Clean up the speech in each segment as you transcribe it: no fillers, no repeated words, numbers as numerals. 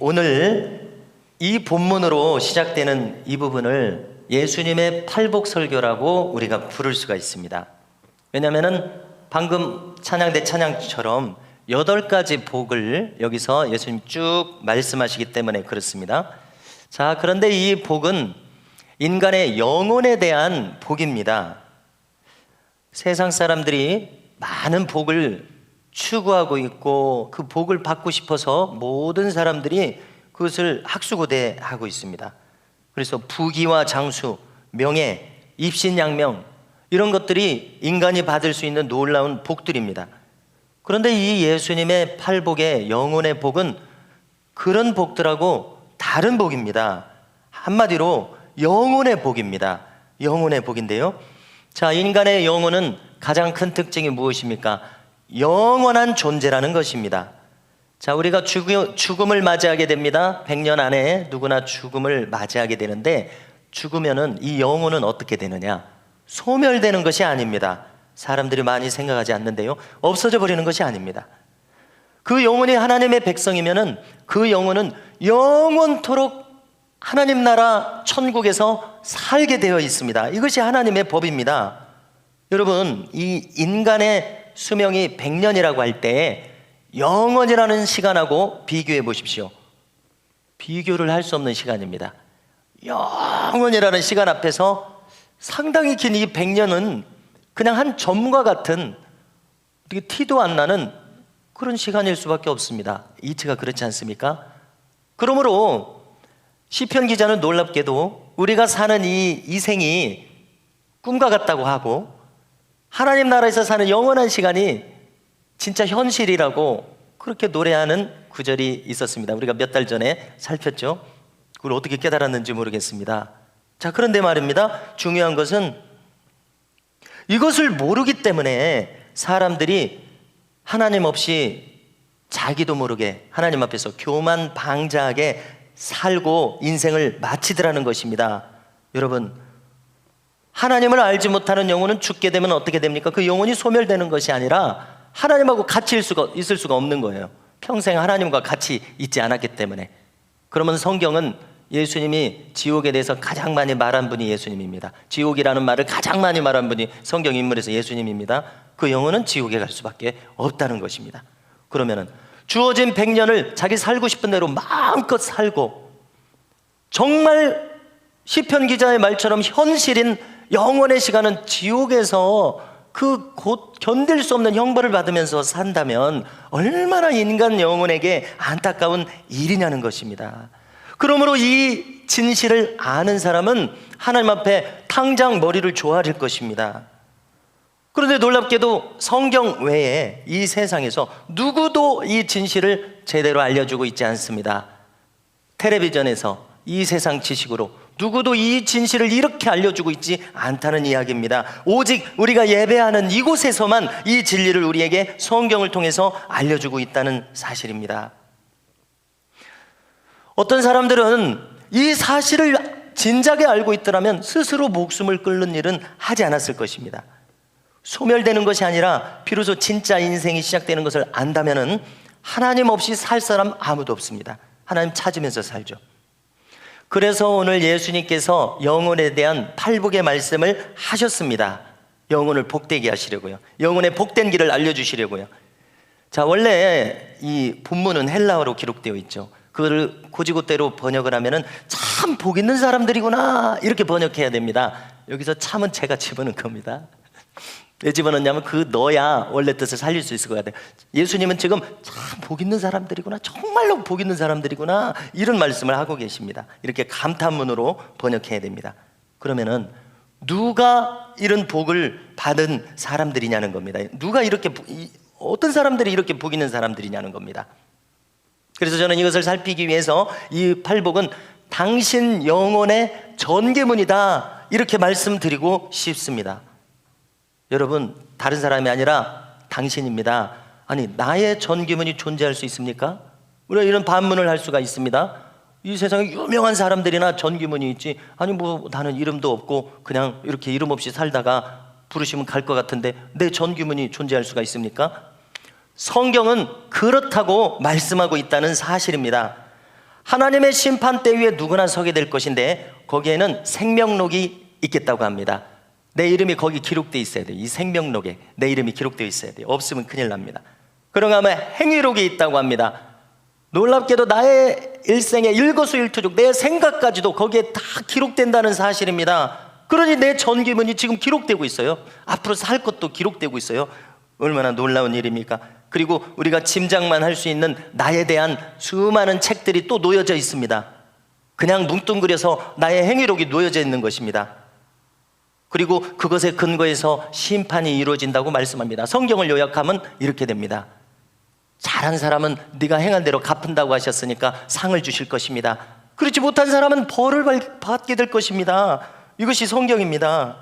오늘 이 본문으로 시작되는 이 부분을 예수님의 팔복설교라고 우리가 부를 수가 있습니다. 왜냐하면 방금 찬양대 찬양처럼 8가지 복을 여기서 예수님 쭉 말씀하시기 때문에 그렇습니다. 자, 그런데 이 복은 인간의 영혼에 대한 복입니다. 세상 사람들이 많은 복을 추구하고 있고 그 복을 받고 싶어서 모든 사람들이 그것을 학수고대하고 있습니다. 그래서 부귀와 장수, 명예, 입신양명 이런 것들이 인간이 받을 수 있는 놀라운 복들입니다. 그런데 이 예수님의 팔복의 영혼의 복은 그런 복들하고 다른 복입니다. 한마디로 영혼의 복입니다. 영혼의 복인데요, 자, 인간의 영혼은 가장 큰 특징이 무엇입니까? 영원한 존재라는 것입니다. 자, 우리가 죽음을 맞이하게 됩니다. 100년 안에 누구나 죽음을 맞이하게 되는데, 죽으면은 이 영혼은 어떻게 되느냐? 소멸되는 것이 아닙니다. 사람들이 많이 생각하지 않는데요, 없어져 버리는 것이 아닙니다. 그 영혼이 하나님의 백성이면은 그 영혼은 영원토록 하나님 나라 천국에서 살게 되어 있습니다. 이것이 하나님의 법입니다. 여러분, 이 인간의 수명이 100년이라고 할 때 영원이라는 시간하고 비교해 보십시오. 비교를 할 수 없는 시간입니다. 영원이라는 시간 앞에서 상당히 긴 이 100년은 그냥 한 점과 같은 티도 안 나는 그런 시간일 수밖에 없습니다. 이치가 그렇지 않습니까? 그러므로 시편 기자는 놀랍게도 우리가 사는 이 생이 꿈과 같다고 하고 하나님 나라에서 사는 영원한 시간이 진짜 현실이라고 그렇게 노래하는 구절이 있었습니다. 우리가 몇 달 전에 살폈죠. 그걸 어떻게 깨달았는지 모르겠습니다. 자, 그런데 말입니다, 중요한 것은 이것을 모르기 때문에 사람들이 하나님 없이 자기도 모르게 하나님 앞에서 교만방자하게 살고 인생을 마치더라는 것입니다. 여러분, 하나님을 알지 못하는 영혼은 죽게 되면 어떻게 됩니까? 그 영혼이 소멸되는 것이 아니라 하나님하고 같이 있을 수가 없는 거예요. 평생 하나님과 같이 있지 않았기 때문에. 그러면 성경은 예수님이 지옥에 대해서 가장 많이 말한 분이 예수님입니다. 지옥이라는 말을 가장 많이 말한 분이 성경 인물에서 예수님입니다. 그 영혼은 지옥에 갈 수밖에 없다는 것입니다. 그러면은 주어진 100년을 자기 살고 싶은 대로 마음껏 살고, 정말 시편 기자의 말처럼 현실인 영원의 시간은 지옥에서 그 곧 견딜 수 없는 형벌을 받으면서 산다면 얼마나 인간 영혼에게 안타까운 일이냐는 것입니다. 그러므로 이 진실을 아는 사람은 하나님 앞에 당장 머리를 조아릴 것입니다. 그런데 놀랍게도 성경 외에 이 세상에서 누구도 이 진실을 제대로 알려주고 있지 않습니다. 텔레비전에서 이 세상 지식으로 누구도 이 진실을 이렇게 알려주고 있지 않다는 이야기입니다. 오직 우리가 예배하는 이곳에서만 이 진리를 우리에게 성경을 통해서 알려주고 있다는 사실입니다. 어떤 사람들은 이 사실을 진작에 알고 있더라면 스스로 목숨을 끊는 일은 하지 않았을 것입니다. 소멸되는 것이 아니라 비로소 진짜 인생이 시작되는 것을 안다면은 하나님 없이 살 사람 아무도 없습니다. 하나님 찾으면서 살죠. 그래서 오늘 예수님께서 영혼에 대한 팔복의 말씀을 하셨습니다. 영혼을 복되게 하시려고요. 영혼의 복된 길을 알려주시려고요. 자, 원래 이 본문은 헬라어로 기록되어 있죠. 그거를 고지고대로 번역을 하면은 참 복 있는 사람들이구나 이렇게 번역해야 됩니다. 여기서 참은 제가 집어넣은 겁니다. 왜 집어넣냐면 그 넣어야 원래 뜻을 살릴 수 있을 것 같아요. 예수님은 지금 참 복 있는 사람들이구나, 정말로 복 있는 사람들이구나 이런 말씀을 하고 계십니다. 이렇게 감탄문으로 번역해야 됩니다. 그러면은 누가 이런 복을 받은 사람들이냐는 겁니다. 누가 이렇게, 어떤 사람들이 이렇게 복 있는 사람들이냐는 겁니다. 그래서 저는 이것을 살피기 위해서 이 팔복은 당신 영혼의 전계문이다 이렇게 말씀드리고 싶습니다. 여러분, 다른 사람이 아니라 당신입니다. 아니, 나의 전기문이 존재할 수 있습니까? 우리가 이런 반문을 할 수가 있습니다. 이 세상에 유명한 사람들이나 전기문이 있지, 아니 뭐 나는 이름도 없고 그냥 이렇게 이름 없이 살다가 부르시면 갈 것 같은데 내 전기문이 존재할 수가 있습니까? 성경은 그렇다고 말씀하고 있다는 사실입니다. 하나님의 심판대 위에 누구나 서게 될 것인데 거기에는 생명록이 있겠다고 합니다. 내 이름이 거기 기록되어 있어야 돼요. 이 생명록에 내 이름이 기록되어 있어야 돼요. 없으면 큰일 납니다. 그런가 하면 행위록이 있다고 합니다. 놀랍게도 나의 일생의 일거수일투족, 내 생각까지도 거기에 다 기록된다는 사실입니다. 그러니 내 전기문이 지금 기록되고 있어요. 앞으로 살 것도 기록되고 있어요. 얼마나 놀라운 일입니까? 그리고 우리가 짐작만 할 수 있는 나에 대한 수많은 책들이 또 놓여져 있습니다. 그냥 뭉뚱그려서 나의 행위록이 놓여져 있는 것입니다. 그리고 그것에 근거해서 심판이 이루어진다고 말씀합니다. 성경을 요약하면 이렇게 됩니다. 잘한 사람은 네가 행한 대로 갚은다고 하셨으니까 상을 주실 것입니다. 그렇지 못한 사람은 벌을 받게 될 것입니다. 이것이 성경입니다.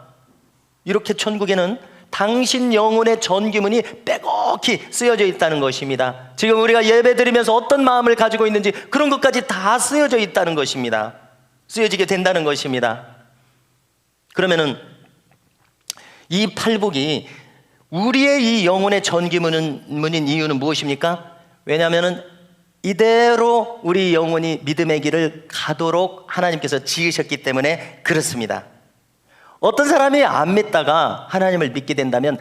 이렇게 천국에는 당신 영혼의 전기문이 빼곡히 쓰여져 있다는 것입니다. 지금 우리가 예배 드리면서 어떤 마음을 가지고 있는지 그런 것까지 다 쓰여져 있다는 것입니다. 쓰여지게 된다는 것입니다. 그러면은 이 팔복이 우리의 이 영혼의 전기문인 이유는 무엇입니까? 왜냐하면 이대로 우리 영혼이 믿음의 길을 가도록 하나님께서 지으셨기 때문에 그렇습니다. 어떤 사람이 안 믿다가 하나님을 믿게 된다면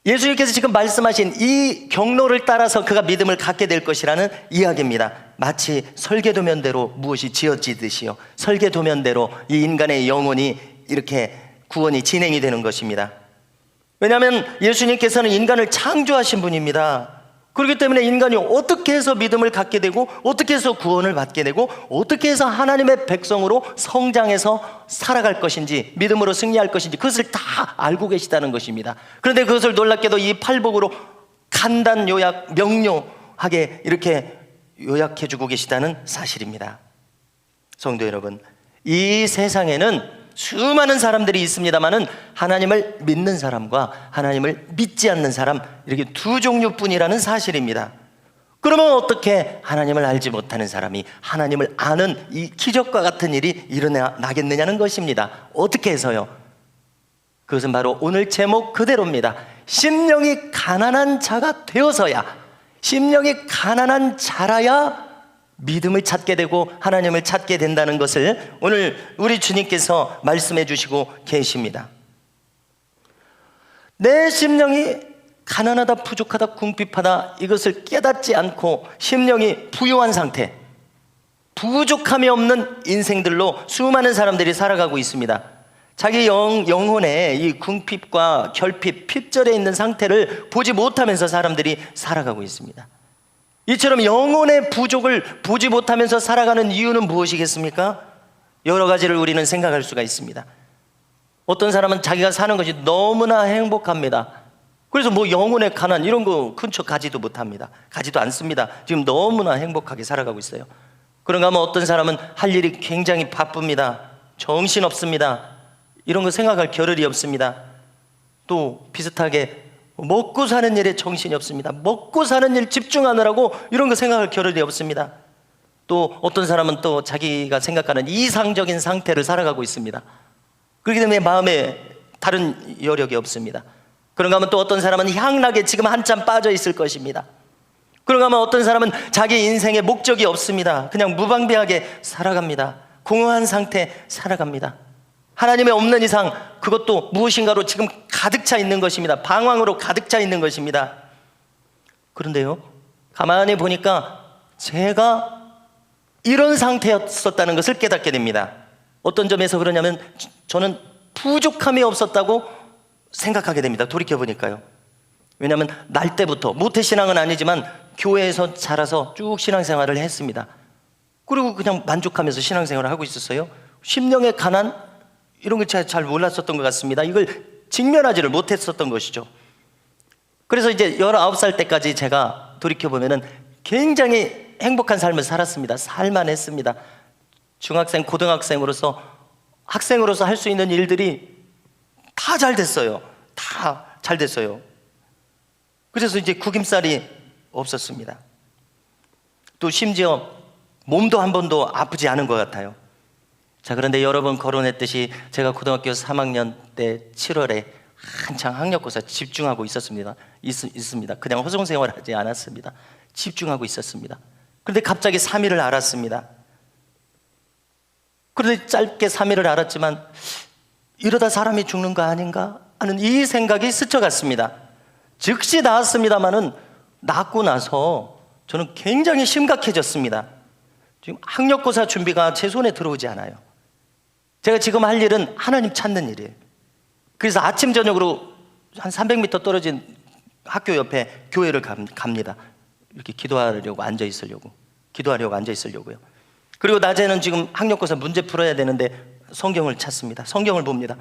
예수님께서 지금 말씀하신 이 경로를 따라서 그가 믿음을 갖게 될 것이라는 이야기입니다. 마치 설계도면대로 무엇이 지어지듯이요, 설계도면대로 이 인간의 영혼이 이렇게 구원이 진행이 되는 것입니다. 왜냐하면 예수님께서는 인간을 창조하신 분입니다. 그렇기 때문에 인간이 어떻게 해서 믿음을 갖게 되고 어떻게 해서 구원을 받게 되고 어떻게 해서 하나님의 백성으로 성장해서 살아갈 것인지, 믿음으로 승리할 것인지 그것을 다 알고 계시다는 것입니다. 그런데 그것을 놀랍게도 이 팔복으로 간단 요약, 명료하게 이렇게 요약해 주고 계시다는 사실입니다. 성도 여러분, 이 세상에는 수많은 사람들이 있습니다마는 하나님을 믿는 사람과 하나님을 믿지 않는 사람, 이렇게 두 종류뿐이라는 사실입니다. 그러면 어떻게 하나님을 알지 못하는 사람이 하나님을 아는 이 기적과 같은 일이 일어나겠느냐는 것입니다. 어떻게 해서요? 그것은 바로 오늘 제목 그대로입니다. 심령이 가난한 자가 되어서야, 심령이 가난한 자라야 믿음을 찾게 되고 하나님을 찾게 된다는 것을 오늘 우리 주님께서 말씀해 주시고 계십니다. 내 심령이 가난하다, 부족하다, 궁핍하다, 이것을 깨닫지 않고 심령이 부유한 상태, 부족함이 없는 인생들로 수많은 사람들이 살아가고 있습니다. 자기 영혼의 이 궁핍과 결핍, 핍절해 있는 상태를 보지 못하면서 사람들이 살아가고 있습니다. 이처럼 영혼의 부족을 보지 못하면서 살아가는 이유는 무엇이겠습니까? 여러 가지를 우리는 생각할 수가 있습니다. 어떤 사람은 자기가 사는 것이 너무나 행복합니다. 그래서 뭐 영혼의 가난 이런 거 큰 척 가지도 못합니다. 가지도 않습니다. 지금 너무나 행복하게 살아가고 있어요. 그런가 하면 어떤 사람은 할 일이 굉장히 바쁩니다. 정신없습니다. 이런 거 생각할 겨를이 없습니다. 또 비슷하게 먹고 사는 일에 정신이 없습니다. 먹고 사는 일 집중하느라고 이런 거 생각할 겨를이 없습니다. 또 어떤 사람은 또 자기가 생각하는 이상적인 상태를 살아가고 있습니다. 그렇기 때문에 마음에 다른 여력이 없습니다. 그런가 하면 또 어떤 사람은 향락에 지금 한참 빠져 있을 것입니다. 그런가 하면 어떤 사람은 자기 인생에 목적이 없습니다. 그냥 무방비하게 살아갑니다. 공허한 상태 살아갑니다. 하나님이 없는 이상 그것도 무엇인가로 지금 가득 차 있는 것입니다. 방황으로 가득 차 있는 것입니다. 그런데요, 가만히 보니까 제가 이런 상태였었다는 것을 깨닫게 됩니다. 어떤 점에서 그러냐면 저는 부족함이 없었다고 생각하게 됩니다. 돌이켜보니까요. 왜냐하면 날 때부터 모태신앙은 아니지만 교회에서 자라서 쭉 신앙생활을 했습니다. 그리고 그냥 만족하면서 신앙생활을 하고 있었어요. 심령의 가난 이런 거 잘 몰랐었던 것 같습니다. 이걸 직면하지를 못했었던 것이죠. 그래서 이제 19살 때까지 제가 돌이켜보면은 굉장히 행복한 삶을 살았습니다. 살만했습니다. 중학생, 고등학생으로서, 학생으로서 할 수 있는 일들이 다 잘 됐어요. 다 잘 됐어요. 그래서 이제 구김살이 없었습니다. 또 심지어 몸도 한 번도 아프지 않은 것 같아요. 자, 그런데 여러 번 거론했듯이 제가 고등학교 3학년 때 7월에 한창 학력고사 집중하고 있습니다. 그냥 허송세월하지 않았습니다. 집중하고 있었습니다. 그런데 갑자기 3일을 알았습니다. 그런데 짧게 3일을 알았지만 이러다 사람이 죽는 거 아닌가 하는 이 생각이 스쳐갔습니다. 즉시 나았습니다마는 낳고 나서 저는 굉장히 심각해졌습니다. 지금 학력고사 준비가 제 손에 들어오지 않아요. 제가 지금 할 일은 하나님 찾는 일이에요. 그래서 아침 저녁으로 한 300m 떨어진 학교 옆에 교회를 갑니다. 이렇게 기도하려고 앉아 있으려고요. 그리고 낮에는 지금 학력고사 문제 풀어야 되는데 성경을 찾습니다. 성경을 봅니다.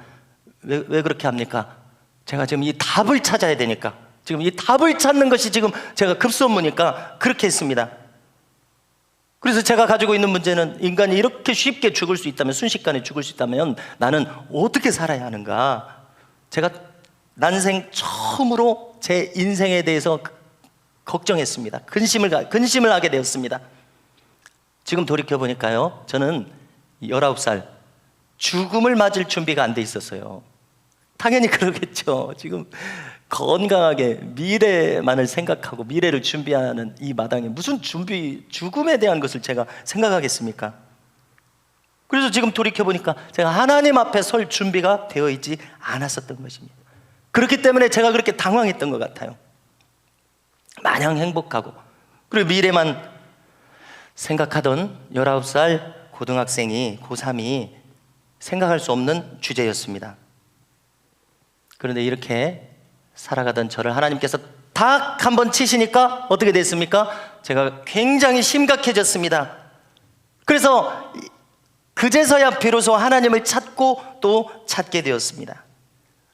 왜 그렇게 합니까? 제가 지금 이 답을 찾아야 되니까, 지금 이 답을 찾는 것이 지금 제가 급선무니까 그렇게 했습니다. 그래서 제가 가지고 있는 문제는, 인간이 이렇게 쉽게 죽을 수 있다면, 순식간에 죽을 수 있다면 나는 어떻게 살아야 하는가? 제가 난생 처음으로 제 인생에 대해서 걱정했습니다. 근심을 하게 되었습니다. 지금 돌이켜보니까요, 저는 19살 죽음을 맞을 준비가 안 돼 있었어요. 당연히 그러겠죠. 지금 건강하게 미래만을 생각하고 미래를 준비하는 이 마당에 무슨 죽음에 대한 것을 제가 생각하겠습니까? 그래서 지금 돌이켜보니까 제가 하나님 앞에 설 준비가 되어 있지 않았었던 것입니다. 그렇기 때문에 제가 그렇게 당황했던 것 같아요. 마냥 행복하고 그리고 미래만 생각하던 19살 고등학생이, 고3이 생각할 수 없는 주제였습니다. 그런데 이렇게 살아가던 저를 하나님께서 딱 한 번 치시니까 어떻게 됐습니까? 제가 굉장히 심각해졌습니다. 그래서 그제서야 비로소 하나님을 찾고 또 찾게 되었습니다.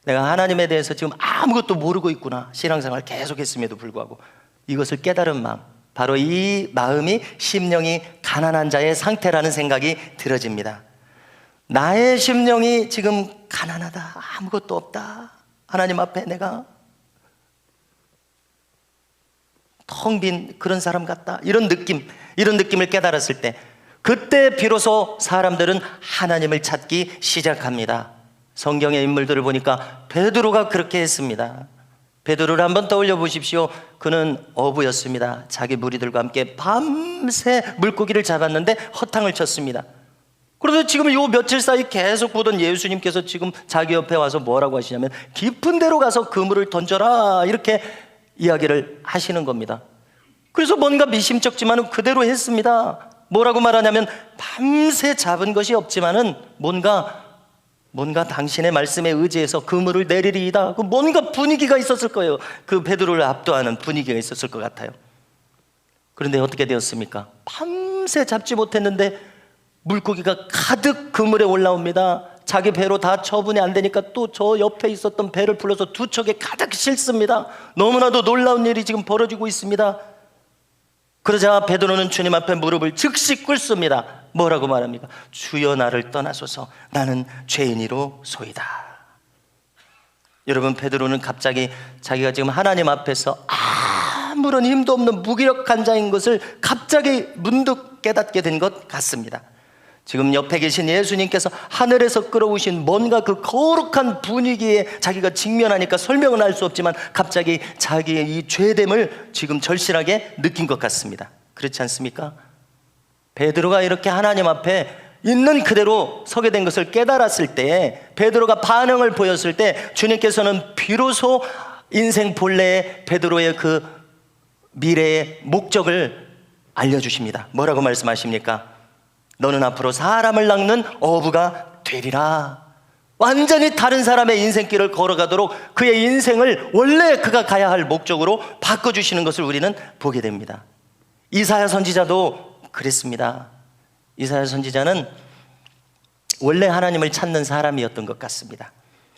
내가 하나님에 대해서 지금 아무것도 모르고 있구나, 신앙생활 계속 했음에도 불구하고. 이것을 깨달은 마음, 바로 이 마음이 심령이 가난한 자의 상태라는 생각이 들어집니다. 나의 심령이 지금 가난하다, 아무것도 없다, 하나님 앞에 내가 텅 빈 그런 사람 같다, 이런 느낌을 깨달았을 때, 그때 비로소 사람들은 하나님을 찾기 시작합니다. 성경의 인물들을 보니까 베드로가 그렇게 했습니다. 베드로를 한번 떠올려 보십시오. 그는 어부였습니다. 자기 무리들과 함께 밤새 물고기를 잡았는데 허탕을 쳤습니다. 그런데 지금 요 며칠 사이 계속 보던 예수님께서 지금 자기 옆에 와서 뭐라고 하시냐면, 깊은 데로 가서 그물을 던져라, 이렇게 이야기를 하시는 겁니다. 그래서 뭔가 미심쩍지만은 그대로 했습니다. 뭐라고 말하냐면, 밤새 잡은 것이 없지만은 뭔가 당신의 말씀에 의지해서 그물을 내리리이다. 뭔가 분위기가 있었을 거예요. 그 베드로를 압도하는 분위기가 있었을 것 같아요. 그런데 어떻게 되었습니까? 밤새 잡지 못했는데 물고기가 가득 그물에 올라옵니다. 자기 배로 다 처분이 안 되니까 또 저 옆에 있었던 배를 불러서 두 척에 가득 싣습니다. 너무나도 놀라운 일이 지금 벌어지고 있습니다. 그러자 베드로는 주님 앞에 무릎을 즉시 꿇습니다. 뭐라고 말합니까? 주여, 나를 떠나소서, 나는 죄인이로소이다. 여러분, 베드로는 갑자기 자기가 지금 하나님 앞에서 아무런 힘도 없는 무기력한 자인 것을 갑자기 문득 깨닫게 된 것 같습니다. 지금 옆에 계신 예수님께서 하늘에서 끌어오신 뭔가 그 거룩한 분위기에 자기가 직면하니까 설명은 할 수 없지만 갑자기 자기의 이 죄됨을 지금 절실하게 느낀 것 같습니다. 그렇지 않습니까? 베드로가 이렇게 하나님 앞에 있는 그대로 서게 된 것을 깨달았을 때, 베드로가 반응을 보였을 때, 주님께서는 비로소 인생 본래의 베드로의 그 미래의 목적을 알려주십니다. 뭐라고 말씀하십니까? 너는 앞으로 사람을 낚는 어부가 되리라. 완전히 다른 사람의 인생길을 걸어가도록 그의 인생을 원래 그가 가야 할 목적으로 바꿔주시는 것을 우리는 보게 됩니다. 이사야 선지자도 그랬습니다. 이사야 선지자는 원래 하나님을 찾는 사람이었던 것 같습니다.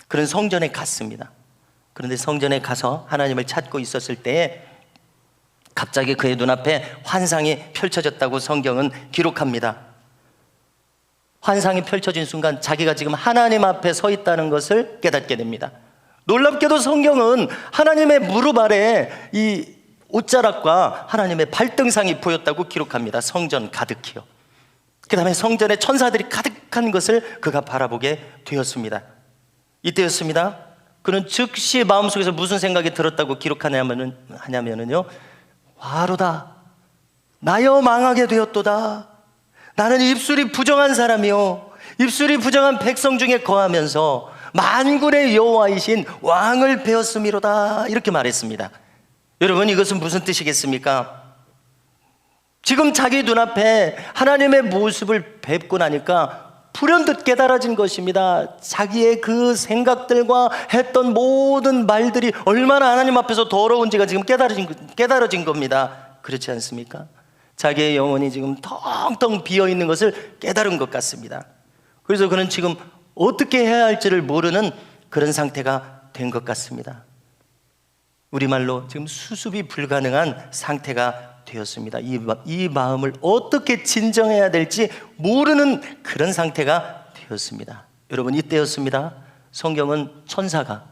그런 성전에 갔습니다. 그런데 성전에 가서 하나님을 찾고 있었을 때에 갑자기 그의 눈앞에 환상이 펼쳐졌다고 성경은 기록합니다. 환상이 펼쳐진 순간 자기가 지금 하나님 앞에 서 있다는 것을 깨닫게 됩니다. 놀랍게도 성경은 하나님의 무릎 아래 이 옷자락과 하나님의 발등상이 보였다고 기록합니다. 성전 가득히요. 그 다음에 성전에 천사들이 가득한 것을 그가 바라보게 되었습니다. 이때였습니다. 그는 즉시 마음속에서 무슨 생각이 들었다고 하냐면은요, 화로다. 나여 망하게 되었도다. 나는 입술이 부정한 사람이요, 입술이 부정한 백성 중에 거하면서 만군의 여호와이신 왕을 배웠음이로다. 이렇게 말했습니다. 여러분, 이것은 무슨 뜻이겠습니까? 지금 자기 눈앞에 하나님의 모습을 뵙고 나니까 불현듯 깨달아진 것입니다. 자기의 그 생각들과 했던 모든 말들이 얼마나 하나님 앞에서 더러운지가 지금 깨달아진 겁니다. 그렇지 않습니까? 자기의 영혼이 지금 텅텅 비어있는 것을 깨달은 것 같습니다. 그래서 그는 지금 어떻게 해야 할지를 모르는 그런 상태가 된 것 같습니다. 우리말로 지금 수습이 불가능한 상태가 되었습니다. 이 마음을 어떻게 진정해야 될지 모르는 그런 상태가 되었습니다. 여러분, 이때였습니다. 성경은 천사가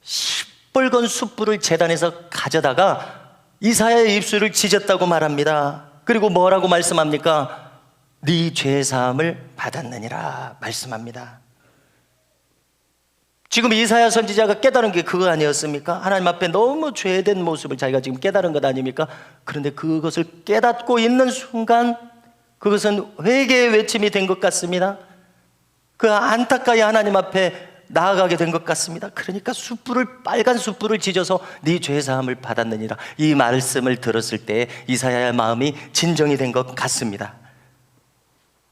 시뻘건 숯불을 제단에서 가져다가 이사야의 입술을 찢었다고 말합니다. 그리고 뭐라고 말씀합니까? 네 죄 사함을 받았느니라 말씀합니다. 지금 이사야 선지자가 깨달은 게 그거 아니었습니까? 하나님 앞에 너무 죄된 모습을 자기가 지금 깨달은 것 아닙니까? 그런데 그것을 깨닫고 있는 순간 그것은 회개의 외침이 된 것 같습니다. 그 안타까이 하나님 앞에 나아가게 된 것 같습니다. 그러니까 빨간 숯불을 지져서 네 죄사함을 받았느니라, 이 말씀을 들었을 때 이사야의 마음이 진정이 된 것 같습니다.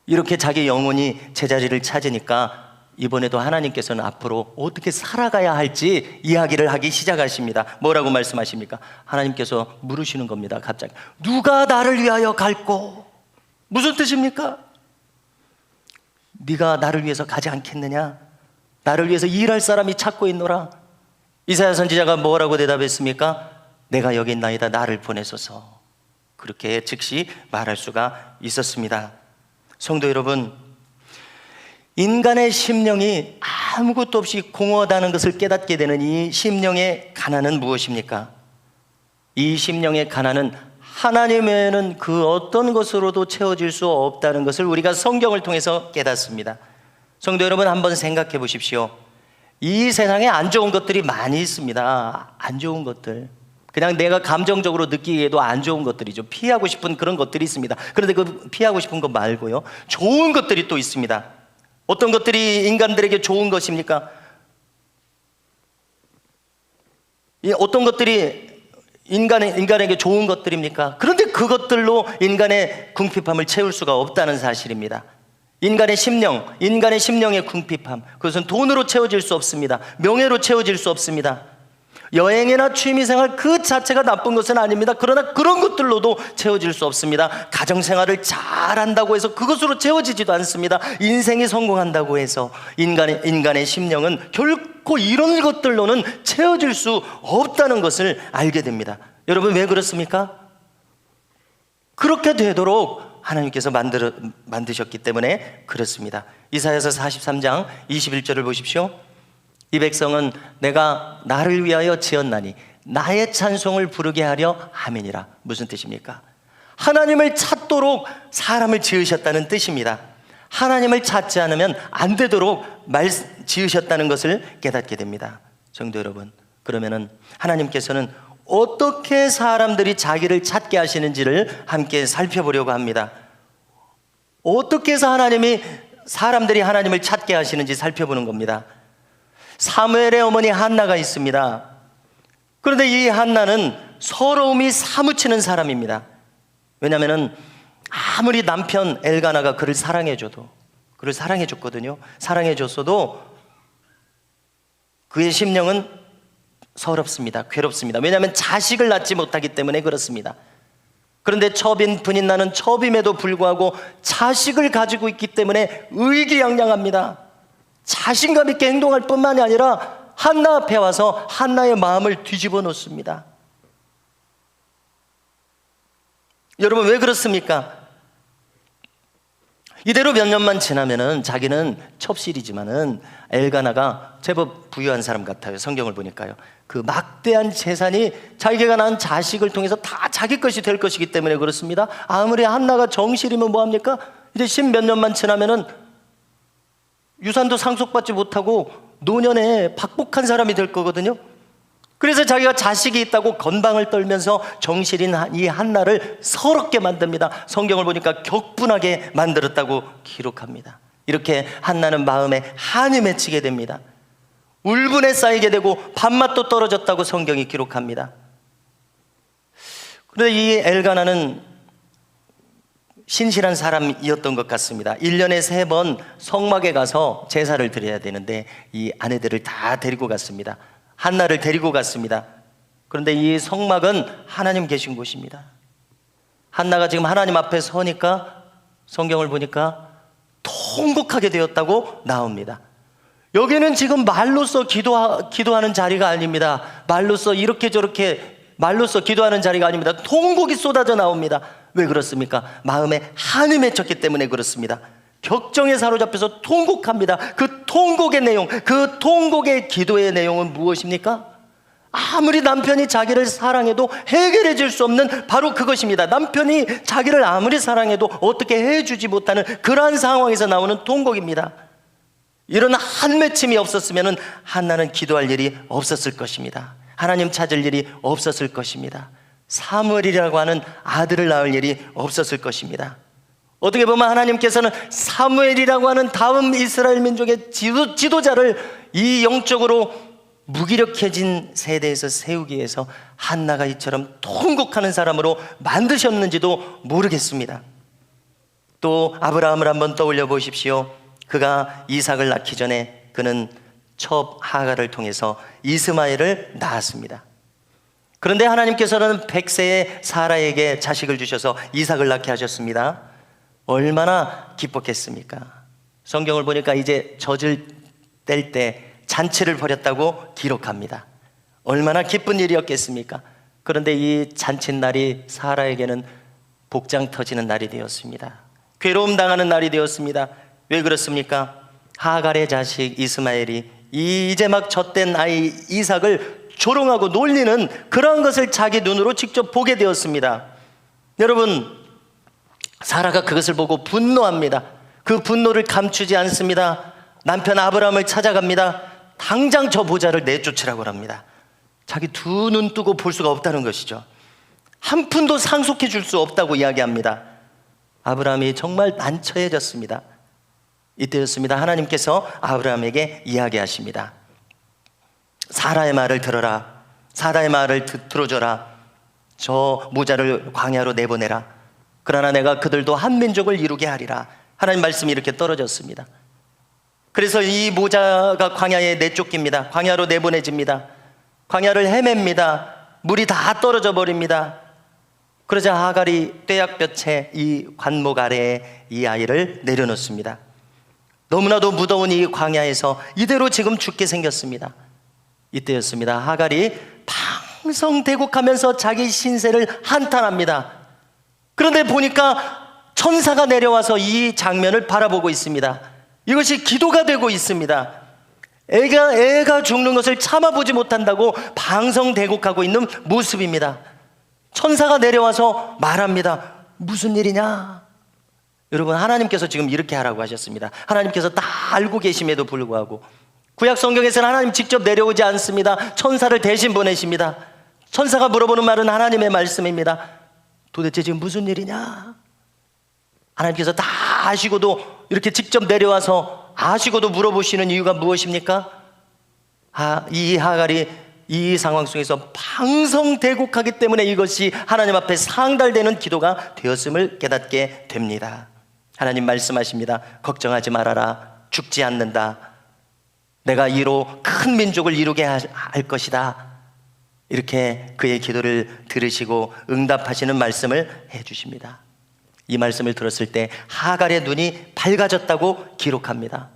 이렇게 자기 영혼이 제자리를 찾으니까 이번에도 하나님께서는 앞으로 어떻게 살아가야 할지 이야기를 하기 시작하십니다. 뭐라고 말씀하십니까? 하나님께서 물으시는 겁니다. 갑자기, 누가 나를 위하여 갈꼬? 무슨 뜻입니까? 네가 나를 위해서 가지 않겠느냐? 나를 위해서 일할 사람이 찾고 있노라. 이사야 선지자가 뭐라고 대답했습니까? 내가 여기 있나이다, 나를 보내소서. 그렇게 즉시 말할 수가 있었습니다. 성도 여러분, 인간의 심령이 아무것도 없이 공허하다는 것을 깨닫게 되는 이 심령의 가난은 무엇입니까? 이 심령의 가난은 하나님 외에는 그 어떤 것으로도 채워질 수 없다는 것을 우리가 성경을 통해서 깨닫습니다. 성도 여러분, 한번 생각해 보십시오. 이 세상에 안 좋은 것들이 많이 있습니다. 안 좋은 것들, 그냥 내가 감정적으로 느끼기에도 안 좋은 것들이죠. 피하고 싶은 그런 것들이 있습니다. 그런데 그 피하고 싶은 것 말고요, 좋은 것들이 또 있습니다. 어떤 것들이 인간들에게 좋은 것입니까? 어떤 것들이 인간에게 좋은 것들입니까? 그런데 그것들로 인간의 궁핍함을 채울 수가 없다는 사실입니다. 인간의 심령의 궁핍함, 그것은 돈으로 채워질 수 없습니다. 명예로 채워질 수 없습니다. 여행이나 취미생활 그 자체가 나쁜 것은 아닙니다. 그러나 그런 것들로도 채워질 수 없습니다. 가정생활을 잘한다고 해서 그것으로 채워지지도 않습니다. 인생이 성공한다고 해서 인간의 심령은 결코 이런 것들로는 채워질 수 없다는 것을 알게 됩니다. 여러분, 왜 그렇습니까? 그렇게 되도록 하나님께서 만드셨기 때문에 그렇습니다. 이사야서 43장 21절을 보십시오. 이 백성은 내가 나를 위하여 지었나니 나의 찬송을 부르게 하려 함이니라. 무슨 뜻입니까? 하나님을 찾도록 사람을 지으셨다는 뜻입니다. 하나님을 찾지 않으면 안 되도록 지으셨다는 것을 깨닫게 됩니다. 성도 여러분, 그러면은 하나님께서는 어떻게 사람들이 자기를 찾게 하시는지를 함께 살펴보려고 합니다. 어떻게 해서 사람들이 하나님을 찾게 하시는지 살펴보는 겁니다. 사무엘의 어머니 한나가 있습니다. 그런데 이 한나는 서러움이 사무치는 사람입니다. 왜냐하면 아무리 남편 엘가나가 그를 사랑해줬거든요. 사랑해줬어도 그의 심령은 서럽습니다. 괴롭습니다. 왜냐하면 자식을 낳지 못하기 때문에 그렇습니다. 그런데 분인 나는 첩임에도 불구하고 자식을 가지고 있기 때문에 의기양양합니다. 자신감 있게 행동할 뿐만이 아니라 한나 앞에 와서 한나의 마음을 뒤집어 놓습니다. 여러분, 왜 그렇습니까? 이대로 몇 년만 지나면은 자기는 첩실이지만은 엘가나가 제법 부유한 사람 같아요. 성경을 보니까요. 그 막대한 재산이 자기가 낳은 자식을 통해서 다 자기 것이 될 것이기 때문에 그렇습니다. 아무리 한나가 정실이면 뭐합니까? 이제 10몇 년만 지나면은 유산도 상속받지 못하고 노년에 박복한 사람이 될 거거든요. 그래서 자기가 자식이 있다고 건방을 떨면서 정실인 이 한나를 서럽게 만듭니다. 성경을 보니까 격분하게 만들었다고 기록합니다. 이렇게 한나는 마음에 한이 맺히게 됩니다. 울분에 쌓이게 되고 밥맛도 떨어졌다고 성경이 기록합니다. 그런데 이 엘가나는 신실한 사람이었던 것 같습니다. 1년에 3번 성막에 가서 제사를 드려야 되는데 이 아내들을 다 데리고 갔습니다. 한나를 데리고 갔습니다. 그런데 이 성막은 하나님 계신 곳입니다. 한나가 지금 하나님 앞에 서니까 성경을 보니까 통곡하게 되었다고 나옵니다. 여기는 지금 말로써 기도하는 자리가 아닙니다. 말로써 이렇게 저렇게 말로써 기도하는 자리가 아닙니다. 통곡이 쏟아져 나옵니다. 왜 그렇습니까? 마음에 한이 맺혔기 때문에 그렇습니다. 격정에 사로잡혀서 통곡합니다. 그 통곡의 내용, 그 통곡의 기도의 내용은 무엇입니까? 아무리 남편이 자기를 사랑해도 해결해 줄 수 없는 바로 그것입니다. 남편이 자기를 아무리 사랑해도 어떻게 해주지 못하는 그러한 상황에서 나오는 통곡입니다. 이런 한맺힘이 없었으면 한나는 기도할 일이 없었을 것입니다. 하나님 찾을 일이 없었을 것입니다. 사무엘이라고 하는 아들을 낳을 일이 없었을 것입니다. 어떻게 보면 하나님께서는 사무엘이라고 하는 다음 이스라엘 민족의 지도자를 이 영적으로 무기력해진 세대에서 세우기 위해서 한나가 이처럼 통곡하는 사람으로 만드셨는지도 모르겠습니다. 또 아브라함을 한번 떠올려 보십시오. 그가 이삭을 낳기 전에 그는 첩 하갈을 통해서 이스마엘을 낳았습니다. 그런데 하나님께서는 100세의 사라에게 자식을 주셔서 이삭을 낳게 하셨습니다. 얼마나 기뻤겠습니까? 성경을 보니까 이제 젖을 뗄 때 잔치를 벌였다고 기록합니다. 얼마나 기쁜 일이었겠습니까? 그런데 이 잔칫날이 사라에게는 복장 터지는 날이 되었습니다. 괴로움 당하는 날이 되었습니다. 왜 그렇습니까? 하갈의 자식 이스마엘이 이제 막 젖된 아이 이삭을 조롱하고 놀리는 그런 것을 자기 눈으로 직접 보게 되었습니다. 여러분, 사라가 그것을 보고 분노합니다. 그 분노를 감추지 않습니다. 남편 아브라함을 찾아갑니다. 당장 저 보좌를 내쫓으라고 합니다. 자기 두 눈 뜨고 볼 수가 없다는 것이죠. 한 푼도 상속해 줄 수 없다고 이야기합니다. 아브라함이 정말 난처해졌습니다. 이때였습니다. 하나님께서 아브라함에게 이야기하십니다. 사라의 말을 들어라. 사라의 말을 들어줘라. 저 모자를 광야로 내보내라. 그러나 내가 그들도 한 민족을 이루게 하리라. 하나님 말씀이 이렇게 떨어졌습니다. 그래서 이 모자가 광야에 내쫓깁니다. 광야로 내보내집니다. 광야를 헤맵니다. 물이 다 떨어져 버립니다. 그러자 하갈이 떼약볕에 이 관목 아래에 이 아이를 내려놓습니다. 너무나도 무더운 이 광야에서 이대로 지금 죽게 생겼습니다. 이때였습니다. 하갈이 방성대곡하면서 자기 신세를 한탄합니다. 그런데 보니까 천사가 내려와서 이 장면을 바라보고 있습니다. 이것이 기도가 되고 있습니다. 애가 죽는 것을 참아보지 못한다고 방성대곡하고 있는 모습입니다. 천사가 내려와서 말합니다. 무슨 일이냐? 여러분, 하나님께서 지금 이렇게 하라고 하셨습니다. 하나님께서 다 알고 계심에도 불구하고 구약 성경에서는 하나님 직접 내려오지 않습니다. 천사를 대신 보내십니다. 천사가 물어보는 말은 하나님의 말씀입니다. 도대체 지금 무슨 일이냐? 하나님께서 다 아시고도 이렇게 직접 내려와서 아시고도 물어보시는 이유가 무엇입니까? 이 하갈이 이 상황 속에서 방성대곡하기 때문에 이것이 하나님 앞에 상달되는 기도가 되었음을 깨닫게 됩니다. 하나님 말씀하십니다. 걱정하지 말아라. 죽지 않는다. 내가 이로 큰 민족을 이루게 할 것이다. 이렇게 그의 기도를 들으시고 응답하시는 말씀을 해주십니다. 이 말씀을 들었을 때 하갈의 눈이 밝아졌다고 기록합니다.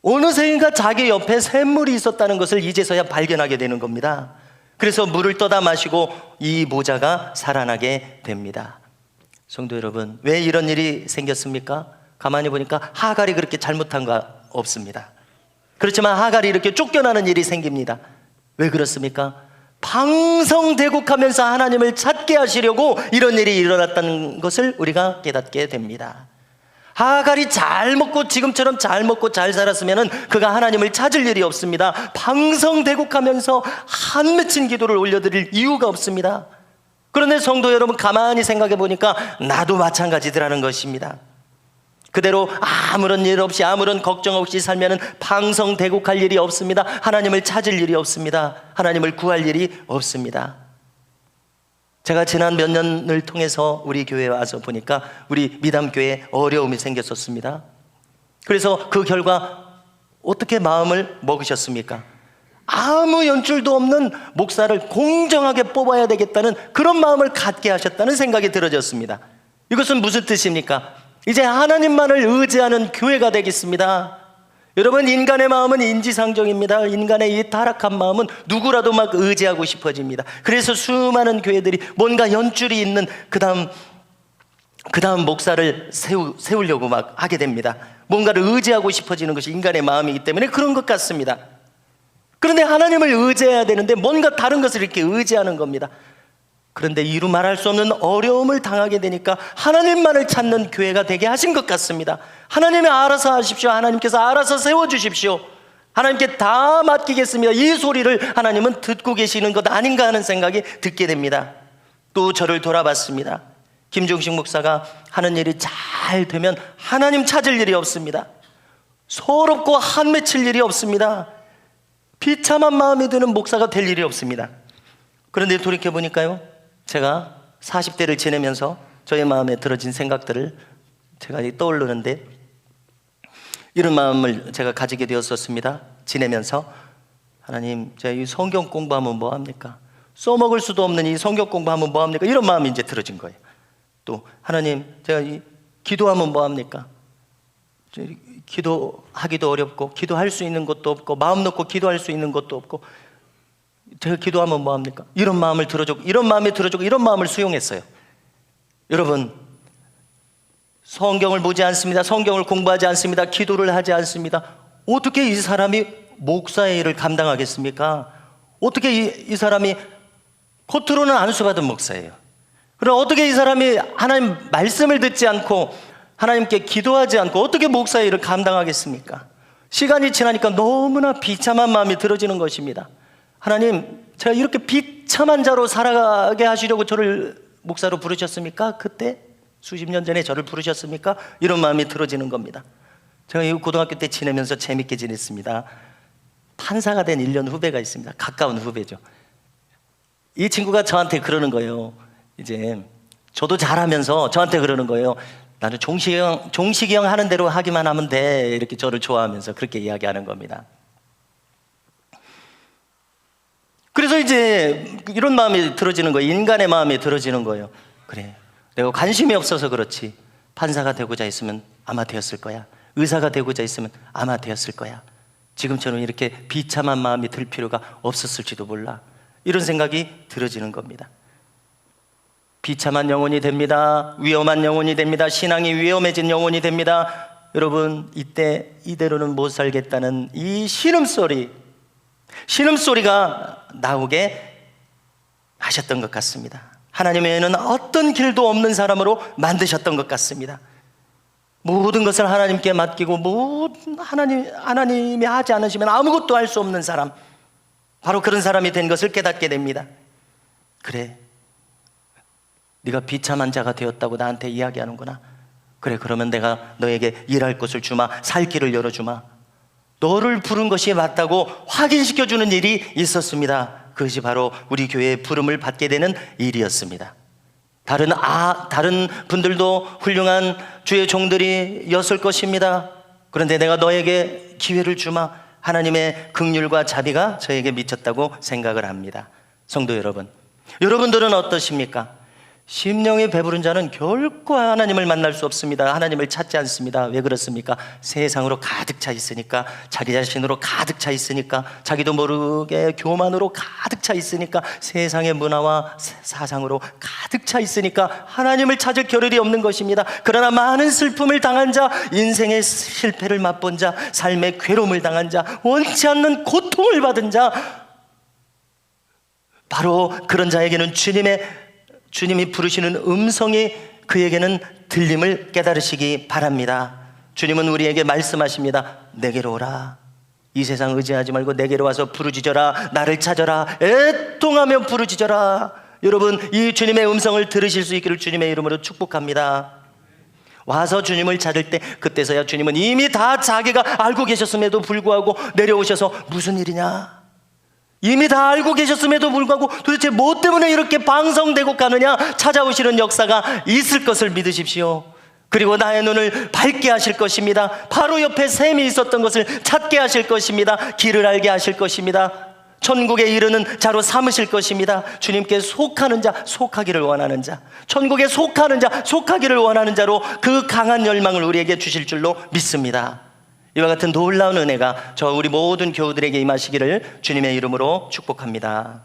어느새인가 자기 옆에 샘물이 있었다는 것을 이제서야 발견하게 되는 겁니다. 그래서 물을 떠다 마시고 이 모자가 살아나게 됩니다. 성도 여러분, 왜 이런 일이 생겼습니까? 가만히 보니까 하갈이 그렇게 잘못한 거 없습니다. 그렇지만 하갈이 이렇게 쫓겨나는 일이 생깁니다. 왜 그렇습니까? 방성대곡하면서 하나님을 찾게 하시려고 이런 일이 일어났다는 것을 우리가 깨닫게 됩니다. 하갈이 잘 먹고 지금처럼 잘 먹고 잘 살았으면 그가 하나님을 찾을 일이 없습니다. 방성대곡하면서 한 맺힌 기도를 올려드릴 이유가 없습니다. 그런데 성도 여러분, 가만히 생각해 보니까 나도 마찬가지더라는 것입니다. 그대로 아무런 일 없이 아무런 걱정 없이 살면 방성대곡할 일이 없습니다. 하나님을 찾을 일이 없습니다. 하나님을 구할 일이 없습니다. 제가 지난 몇 년을 통해서 우리 교회에 와서 보니까 우리 미담교회에 어려움이 생겼었습니다. 그래서 그 결과 어떻게 마음을 먹으셨습니까? 아무 연줄도 없는 목사를 공정하게 뽑아야 되겠다는 그런 마음을 갖게 하셨다는 생각이 들어졌습니다. 이것은 무슨 뜻입니까? 이제 하나님만을 의지하는 교회가 되겠습니다. 여러분, 인간의 마음은 인지상정입니다. 인간의 이 타락한 마음은 누구라도 막 의지하고 싶어집니다. 그래서 수많은 교회들이 뭔가 연줄이 있는 그 다음 목사를 세우려고 막 하게 됩니다. 뭔가를 의지하고 싶어지는 것이 인간의 마음이기 때문에 그런 것 같습니다. 그런데 하나님을 의지해야 되는데 뭔가 다른 것을 이렇게 의지하는 겁니다. 그런데 이루 말할 수 없는 어려움을 당하게 되니까 하나님만을 찾는 교회가 되게 하신 것 같습니다. 하나님이 알아서 하십시오. 하나님께서 알아서 세워주십시오. 하나님께 다 맡기겠습니다. 이 소리를 하나님은 듣고 계시는 것 아닌가 하는 생각이 듣게 됩니다. 또 저를 돌아봤습니다. 김종식 목사가 하는 일이 잘 되면 하나님 찾을 일이 없습니다. 서럽고 한 맺힐 일이 없습니다. 비참한 마음이 드는 목사가 될 일이 없습니다. 그런데 돌이켜보니까요, 제가 40대를 지내면서 저의 마음에 들어진 생각들을 제가 떠오르는데, 이런 마음을 제가 가지게 되었었습니다. 지내면서 하나님, 제가 이 성경 공부하면 뭐합니까? 써먹을 수도 없는 이 성경 공부하면 뭐합니까? 이런 마음이 이제 들어진 거예요. 또 하나님, 제가 이 기도하면 뭐합니까? 기도하기도 어렵고 기도할 수 있는 것도 없고 마음 놓고 기도할 수 있는 것도 없고 제가 기도하면 뭐합니까? 이런 마음을 들어주고 이런 마음이 들어주고 이런 마음을 수용했어요. 여러분, 성경을 보지 않습니다. 성경을 공부하지 않습니다. 기도를 하지 않습니다. 어떻게 이 사람이 목사의 일을 감당하겠습니까? 어떻게 이 사람이 겉으로는 안수받은 목사예요. 그럼 어떻게 이 사람이 하나님 말씀을 듣지 않고 하나님께 기도하지 않고 어떻게 목사의 일을 감당하겠습니까? 시간이 지나니까 너무나 비참한 마음이 들어지는 것입니다. 하나님, 제가 이렇게 비참한 자로 살아가게 하시려고 저를 목사로 부르셨습니까? 그때 수십 년 전에 저를 부르셨습니까? 이런 마음이 들어지는 겁니다. 제가 이 고등학교 때 지내면서 재밌게 지냈습니다. 판사가 된 1년 후배가 있습니다. 가까운 후배죠. 이 친구가 저한테 그러는 거예요. 이제 저도 잘하면서 저한테 그러는 거예요. 나는 종식이 형 하는 대로 하기만 하면 돼. 이렇게 저를 좋아하면서 그렇게 이야기하는 겁니다. 그래서 이제 이런 마음이 들어지는 거예요. 인간의 마음이 들어지는 거예요. 그래, 내가 관심이 없어서 그렇지 판사가 되고자 했으면 아마 되었을 거야. 의사가 되고자 했으면 아마 되었을 거야. 지금처럼 이렇게 비참한 마음이 들 필요가 없었을지도 몰라. 이런 생각이 들어지는 겁니다. 비참한 영혼이 됩니다. 위험한 영혼이 됩니다. 신앙이 위험해진 영혼이 됩니다. 여러분, 이때 이대로는 못 살겠다는 이 신음소리가 나오게 하셨던 것 같습니다. 하나님 외에는 어떤 길도 없는 사람으로 만드셨던 것 같습니다. 모든 것을 하나님께 맡기고 하나님이 하지 않으시면 아무것도 할 수 없는 사람, 바로 그런 사람이 된 것을 깨닫게 됩니다. 그래, 네가 비참한 자가 되었다고 나한테 이야기하는구나. 그래, 그러면 내가 너에게 일할 곳을 주마, 살 길을 열어주마. 너를 부른 것이 맞다고 확인시켜주는 일이 있었습니다. 그것이 바로 우리 교회의 부름을 받게 되는 일이었습니다. 다른 분들도 훌륭한 주의 종들이었을 것입니다. 그런데 내가 너에게 기회를 주마. 하나님의 긍휼과 자비가 저에게 미쳤다고 생각을 합니다. 성도 여러분, 여러분들은 어떠십니까? 심령이 배부른 자는 결코 하나님을 만날 수 없습니다. 하나님을 찾지 않습니다. 왜 그렇습니까? 세상으로 가득 차 있으니까, 자기 자신으로 가득 차 있으니까, 자기도 모르게 교만으로 가득 차 있으니까, 세상의 문화와 사상으로 가득 차 있으니까 하나님을 찾을 겨를이 없는 것입니다. 그러나 많은 슬픔을 당한 자, 인생의 실패를 맛본 자, 삶의 괴로움을 당한 자, 원치 않는 고통을 받은 자, 바로 그런 자에게는 주님이 부르시는 음성이 그에게는 들림을 깨달으시기 바랍니다. 주님은 우리에게 말씀하십니다. 내게로 오라. 이 세상 의지하지 말고 내게로 와서 부르짖어라. 나를 찾아라. 애통하며 부르짖어라. 여러분, 이 주님의 음성을 들으실 수 있기를 주님의 이름으로 축복합니다. 와서 주님을 찾을 때 그때서야 주님은 이미 다 자기가 알고 계셨음에도 불구하고 내려오셔서 무슨 일이냐? 이미 다 알고 계셨음에도 불구하고 도대체 뭐 때문에 이렇게 방성되고 가느냐? 찾아오시는 역사가 있을 것을 믿으십시오. 그리고 나의 눈을 밝게 하실 것입니다. 바로 옆에 샘이 있었던 것을 찾게 하실 것입니다. 길을 알게 하실 것입니다. 천국에 이르는 자로 삼으실 것입니다. 주님께 속하는 자, 속하기를 원하는 자, 천국에 속하는 자, 속하기를 원하는 자로 그 강한 열망을 우리에게 주실 줄로 믿습니다. 이와 같은 놀라운 은혜가 저 우리 모든 교우들에게 임하시기를 주님의 이름으로 축복합니다.